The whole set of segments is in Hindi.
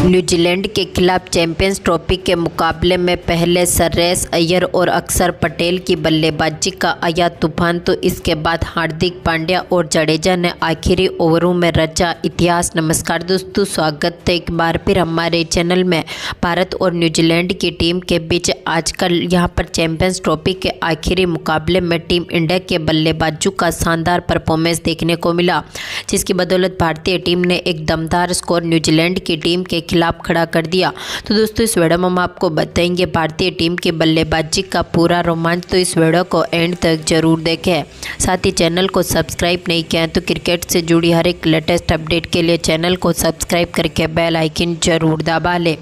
न्यूजीलैंड के खिलाफ चैंपियंस ट्रॉफी के मुकाबले में पहले श्रेयस अय्यर और अक्षर पटेल की बल्लेबाजी का आया तूफान, तो इसके बाद हार्दिक पांड्या और जडेजा ने आखिरी ओवरों में रचा इतिहास। नमस्कार दोस्तों, स्वागत है एक बार फिर हमारे चैनल में। भारत और न्यूजीलैंड की टीम के बीच आजकल यहाँ पर चैंपियंस ट्रॉफी के आखिरी मुकाबले में टीम इंडिया के बल्लेबाजों का शानदार परफॉर्मेंस देखने को मिला, जिसकी बदौलत भारतीय टीम ने एक दमदार स्कोर न्यूजीलैंड की टीम के खिलाफ खड़ा कर दिया। तो दोस्तों, इस वीडियो में हम आपको बताएंगे भारतीय टीम की बल्लेबाजी का पूरा रोमांच, तो इस वीडियो को एंड तक जरूर देखें। साथ ही चैनल को सब्सक्राइब नहीं किया है तो क्रिकेट से जुड़ी हर एक लेटेस्ट अपडेट के लिए चैनल को सब्सक्राइब करके बेल आइकन जरूर दबा लें।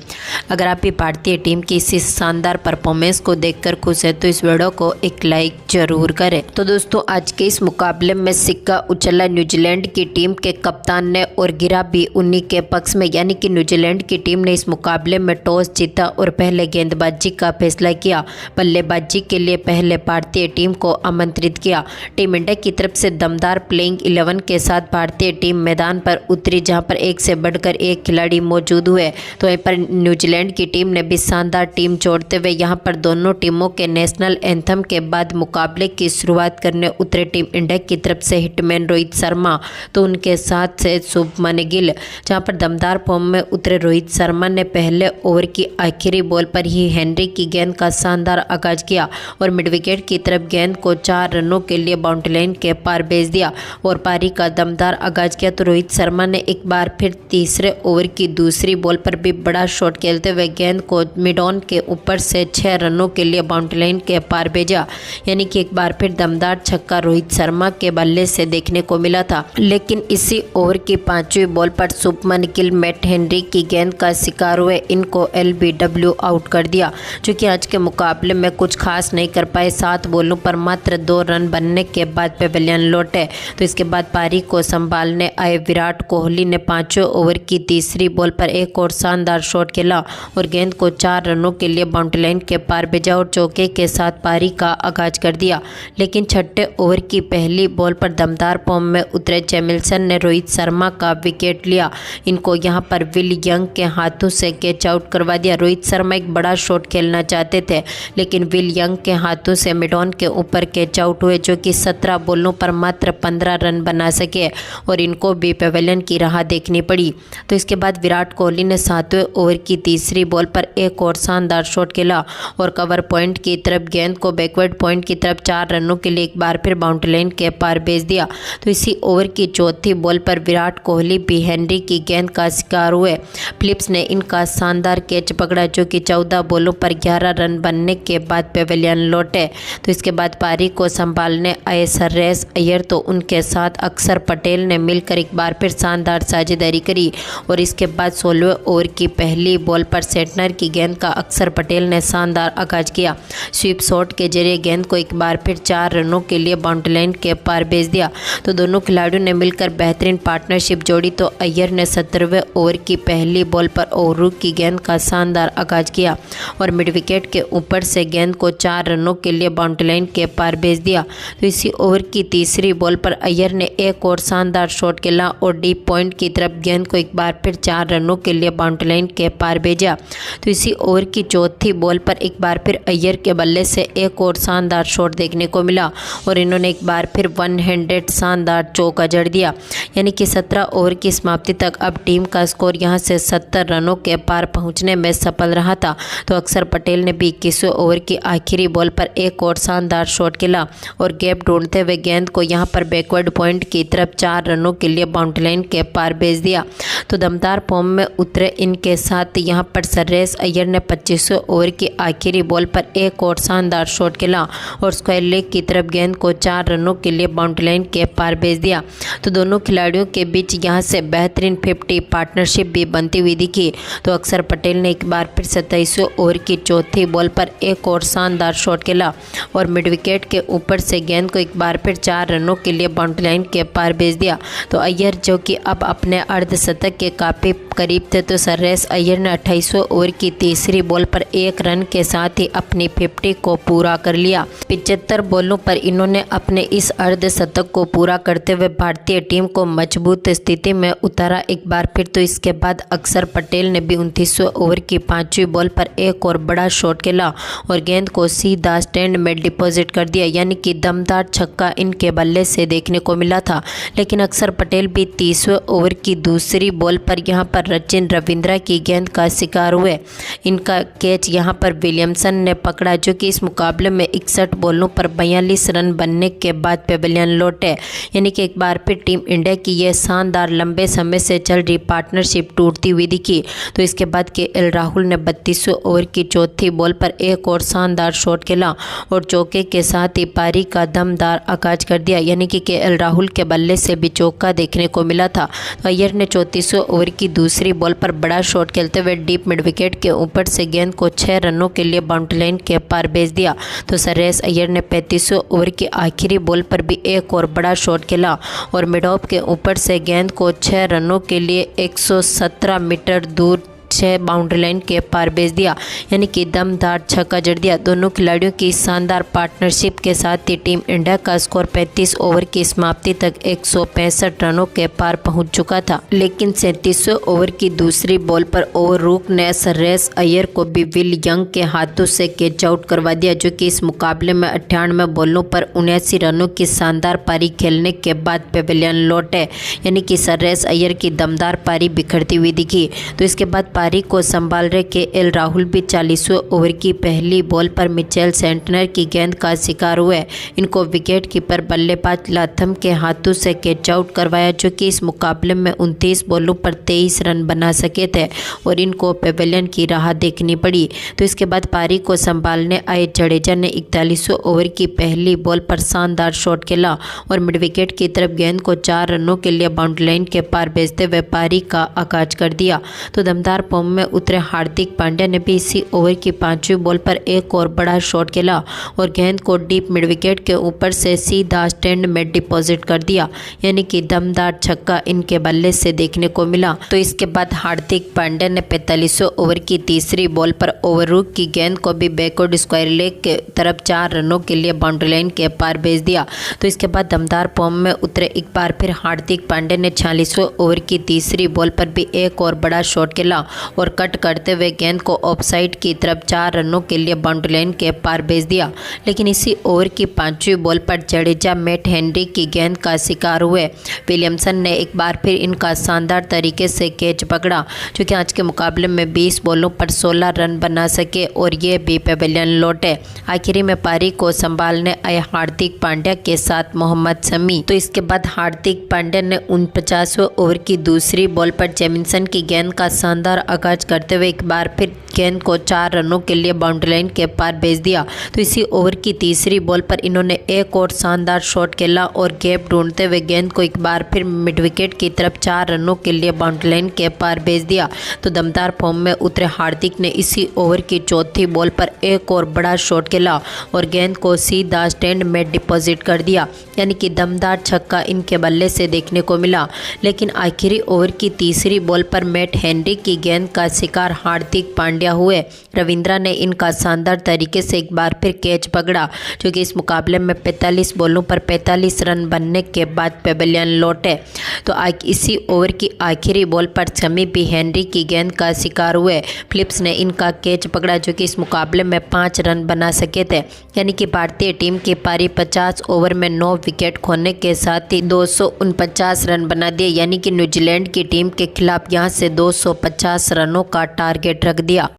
अगर आप भी भारतीय टीम की इसी शानदार परफॉर्मेंस को देखकर खुश है तो इस वीडियो को एक लाइक जरूर करें। तो दोस्तों, आज के इस मुकाबले में सिक्का उछला न्यूजीलैंड की टीम के कप्तान ने और गिरा भी उन्हीं के पक्ष में, यानी कि न्यूजीलैंड की टीम ने इस मुकाबले में टॉस जीता और पहले गेंदबाजी का फैसला किया। बल्लेबाजी के लिए पहले भारतीय टीम को आमंत्रित किया। टीम इंडिया की तरफ से दमदार प्लेइंग 11 के साथ भारतीय टीम मैदान पर उतरी, जहां पर एक से बढ़कर एक खिलाड़ी मौजूद हुए। तो वहीं पर न्यूजीलैंड की टीम ने भी शानदार टीम जोड़ते हुए यहां पर दोनों टीमों के नेशनल एंथम के बाद मुकाबले की शुरुआत करने उतरे टीम इंडिया की तरफ से हिटमैन रोहित शर्मा, तो उनके साथ से शुभमन गिल। जहां पर दमदार फॉर्म में उतरे रोहित शर्मा ने पहले ओवर की आखिरी बॉल पर ही हेनरी की गेंद का शानदार आगाज किया और मिड विकेट की तरफ गेंद को 4 रनों के लिए बाउंड्री लाइन के पार भेज दिया और पारी का दमदार आगाज किया। तो रोहित शर्मा ने एक बार फिर तीसरे ओवर की दूसरी बॉल पर भी बड़ा शॉट खेलते हुए गेंद को मिड ऑन के ऊपर से 6 रनों के लिए बाउंड्री लाइन के पार भेजा, यानी कि एक बार फिर दमदार छक्का रोहित शर्मा के बल्ले से देखने को मिला था। लेकिन इसी ओवर की 5वीं बॉल पर शुभमन गिल मैट हेनरी की गेंद का शिकार हुए इनको LBW आउट कर दिया, जो कि आज के मुकाबले में कुछ खास नहीं कर पाए। 7 बॉलों पर मात्र 2 रन बनने के बाद पेवेलियन लौटे। तो इसके बाद पारी को संभालने आए विराट कोहली ने 5वें ओवर की तीसरी बॉल पर एक और शानदार शॉट खेला और गेंद को 4 रनों के लिए बाउंड्री लाइन के पार भेजा और चौके के साथ पारी का आगाज कर दिया। लेकिन 6ठे ओवर की पहली बॉल पर दमदार फॉर्म में उतरे जेमिल्सन ने रोहित शर्मा का विकेट लिया। इनको यहां पर विल यंग के हाथों से कैच आउट करवा दिया। रोहित शर्मा एक बड़ा शॉट खेलना चाहते थे, लेकिन विल यंग के हाथों से मिड ऑन के ऊपर कैच आउट हुए, जो कि 17 बॉलों पर मात्र 15 रन बना सके और इनको भी पेवेलियन की राह देखनी पड़ी। तो इसके बाद विराट कोहली ने 7वें ओवर की तीसरी बॉल पर एक और शानदार शॉट खेला और कवर पॉइंट की तरफ गेंद को बैकवर्ड पॉइंट की तरफ 4 रनों के लिए एक बार फिर बाउंड्री लाइन के पार भेज दिया। तो इसी ओवर की चौथी बॉल पर विराट कोहली भी हेनरी की गेंद का शिकार हुए। फिलिप्स ने इनका शानदार कैच पकड़ा, जो कि 14 बॉलों पर 11 रन बनने के बाद पेवेलियन लौटे। तो इसके बाद पारी को संभालने आए श्रेयस अय्यर, तो उनके साथ अक्षर पटेल ने मिलकर एक बार फिर शानदार साझेदारी करी और इसके बाद 16वें ओवर की पहली बॉल पर सेंटनर की गेंद का अक्षर पटेल ने शानदार आगाज किया। स्वीप शॉट के जरिए गेंद को एक बार फिर 4 रनों के लिए बाउंड्री लाइन के पार भेज दिया। तो दोनों खिलाड़ियों ने मिलकर बेहतरीन पार्टनरशिप जोड़ी। तो अय्यर ने 17वें ओवर की पहली बॉल पर ओवरू की गेंद का शानदार आगाज किया और मिड विकेट के ऊपर से गेंद को 4 रनों के लिए बाउंड्री लाइन के पार भेज दिया। तो इसी ओवर की तीसरी बॉल पर अय्यर ने एक और शानदार शॉट खेला और डीप पॉइंट की तरफ गेंद को एक बार फिर 4 रनों के लिए बाउंड्री लाइन के पार भेजा। तो इसी ओवर की चौथी बॉल पर एक बार फिर अय्यर के बल्ले से एक और शानदार शॉट देखने को मिला और इन्होंने एक बार फिर 1 हैंडेड शानदार चौका जड़ दिया, यानी कि 17 ओवर की समाप्ति तक अब टीम का स्कोर यहां से 70 रनों के पार पहुंचने में सफल रहा था। तो अक्षर पटेल ने भी 21वें ओवर की आखिरी बॉल पर एक और शानदार शॉट खेला और गैप ढूंढते हुए गेंद को यहां पर बैकवर्ड पॉइंट की तरफ 4 रनों के लिए बाउंड्री लाइन के पार भेज दिया। तो दमदार फॉर्म में उतरे इनके साथ यहां पर श्रेयस अय्यर ने 25वें ओवर की आखिरी बॉल पर एक और शानदार शॉट खेला और स्क्वायर लेग की तरफ गेंद को 4 रनों के लिए बाउंड्री लाइन के पार भेज दिया। तो दोनों खिलाड़ियों के बीच यहां से बेहतरीन 50 पार्टनरशिप भी बनती हुई दिखी। तो अक्षर पटेल ने एक बार फिर 27वें ओवर की चौथी बॉल पर एक और शानदार शॉट खेला और मिड विकेट के ऊपर से गेंद को एक बार फिर 4 रनों के लिए बाउंड्री लाइन के पार भेज दिया। तो अय्यर, जो कि अब अपने अर्धशतक के करीब थे तो सर्रेस अय्यर ने 28वें ओवर की तीसरी बॉल पर 1 रन के साथ ही अपनी 50 को पूरा कर लिया। 75 बॉलों पर इन्होंने अपने इस अर्धशतक को पूरा करते हुए भारतीय टीम को मजबूत स्थिति में उतारा एक बार फिर। तो इसके बाद अक्षर पटेल ने भी 29वें ओवर की 5वीं बॉल पर एक और बड़ा शॉट खेला और गेंद को सीधा स्टैंड में डिपॉजिट कर दिया, यानी कि दमदार छक्का इनके बल्ले से देखने को मिला था। लेकिन अक्षर पटेल भी 30वें ओवर की दूसरी बॉल पर यहां पर सचिन रविंद्रा की गेंद का शिकार हुए। इनका कैच यहां पर विलियमसन ने पकड़ा, जो कि इस मुकाबले में 61 बॉलों पर 42 रन बनने के बाद पेवेलियन लौटे। यानी कि एक बार फिर टीम इंडिया की यह शानदार लंबे समय से चल रही पार्टनरशिप टूटती हुई दिखी। तो इसके बाद केएल राहुल ने 32वें ओवर की चौथी बॉल पर एक और शानदार शॉट खेला और चौके के साथ ही पारी का दमदार आगाज कर दिया, यानी कि केएल राहुल के बल्ले से भी चौका देखने को मिला था। तो अय्यर ने 34वें ओवर की दूसरी बॉल पर बड़ा शॉट खेलते हुए डीप मिड विकेट के ऊपर से गेंद को 6 रनों के लिए बाउंड्री लाइन के पार भेज दिया। तो सर्रेस अय्यर ने 35वें ओवर की आखिरी बॉल पर भी एक और बड़ा शॉट खेला और मिड ऑफ के ऊपर से गेंद को 6 रनों के लिए 117 मीटर दूर 6 बाउंड्री लाइन के पार भेज दिया, यानी कि दमदार छक्का जड़ दिया। दोनों खिलाड़ियों की शानदार पार्टनरशिप के साथ ही टीम इंडिया का स्कोर 35 ओवर की समाप्ति तक 165 रनों के पार पहुंच चुका था। लेकिन 37वें ओवर की दूसरी बॉल पर ओवररूक ने सर्रेस अय्यर को भी विल यंग के हाथों से कैच आउट करवा दिया, जो कि इस मुकाबले में 98 बॉलों पर 79 रनों की शानदार पारी खेलने के बाद पेवेलियन लौटे, यानी कि सर्रेस अय्यर की दमदार पारी बिखरती हुई दिखी। तो इसके बाद पारी को संभाल रहे केएल राहुल भी 40वें ओवर की पहली बॉल पर मिचेल सेंटनर की गेंद का शिकार हुए। इनको विकेट कीपर बल्लेबाज लाथम के हाथों से कैच आउट करवाया, जो कि इस मुकाबले में 29 बॉलों पर 23 रन बना सके थे और इनको पेवेलियन की राह देखनी पड़ी। तो इसके बाद पारी को संभालने आए जडेजा ने 41वें ओवर की पहली बॉल पर शानदार शॉट खेला और मिड विकेट की तरफ गेंद को 4 रनों के लिए बाउंड्री लाइन के पार भेजते हुए पारी का आगाज कर दिया। तो दमदार फॉर्म में उतरे हार्दिक पांड्या ने भी इसी ओवर की 5वीं बॉल पर एक और बड़ा शॉट खेला और गेंद को डीप मिड विकेट के ऊपर से सीधा स्टैंड में डिपॉजिट कर दिया, यानी कि दमदार छक्का इनके बल्ले से देखने को मिला। तो इसके बाद हार्दिक पांड्या ने 45वें ओवर की तीसरी बॉल पर ओवररूक की गेंद को भी बैकवर्ड स्क्वायर लेग के तरफ 4 रनों के लिए बाउंड्री लाइन के पार भेज दिया। तो इसके बाद दमदार फॉर्म में उतरे एक बार फिर हार्दिक पांड्या ने 46वें ओवर की तीसरी बॉल पर भी एक और बड़ा शॉट खेला और कट करते हुए गेंद को ऑफसाइड की तरफ 4 रनों के लिए बाउंड्री लाइन के पार भेज दिया। लेकिन इसी ओवर की 5वीं बॉल पर जडेजा मैट हेनरी की गेंद का शिकार हुए। विलियमसन ने एक बार फिर इनका शानदार तरीके से कैच पकड़ा, जो कि आज के मुकाबले में 20 बॉलों पर 16 रन बना सके और ये भी पेवेलियन लौटे। आखिरी में पारी को संभालने आए हार्दिक पांड्या के साथ मोहम्मद शमी। तो इसके बाद हार्दिक पांड्या ने 49वें ओवर की दूसरी बॉल पर जेमिसन की गेंद का शानदार आगाज करते हुए एक बार फिर गेंद को 4 रनों के लिए बाउंड्री लाइन के पार भेज दिया। तो इसी ओवर की तीसरी बॉल पर इन्होंने एक और शानदार शॉट खेला और गैप ढूंढते हुए गेंद को एक बार फिर मिड विकेट की तरफ 4 रनों के लिए बाउंड्री लाइन के पार भेज दिया। तो दमदार फॉर्म में उतरे हार्दिक ने इसी ओवर की चौथी बॉल पर एक और बड़ा शॉट खेला और गेंद को सीधा स्टैंड में डिपॉजिट कर दिया, यानी कि दमदार छक्का इनके बल्ले से देखने को मिला। लेकिन आखिरी ओवर की तीसरी बॉल पर मैट हेनरी की गेंद का शिकार हार्दिक पांड्या हुए। रविंद्रा ने इनका शानदार तरीके से एक बार फिर कैच पकड़ा, जो कि इस मुकाबले में 45 बॉलों पर 45 रन बनने के बाद पेवेलियन लौटे। तो इसी ओवर की आखिरी बॉल पर शमी भी हेनरी की गेंद का शिकार हुए। फिलिप्स ने इनका कैच पकड़ा, जो कि इस मुकाबले में 5 रन बना सके थे, यानी कि भारतीय टीम की पारी 50 ओवर में 9 विकेट खोने के साथ ही 249 रन बना दिए, यानी कि न्यूजीलैंड की टीम के खिलाफ यहां से 250 रनों का टारगेट रख दिया।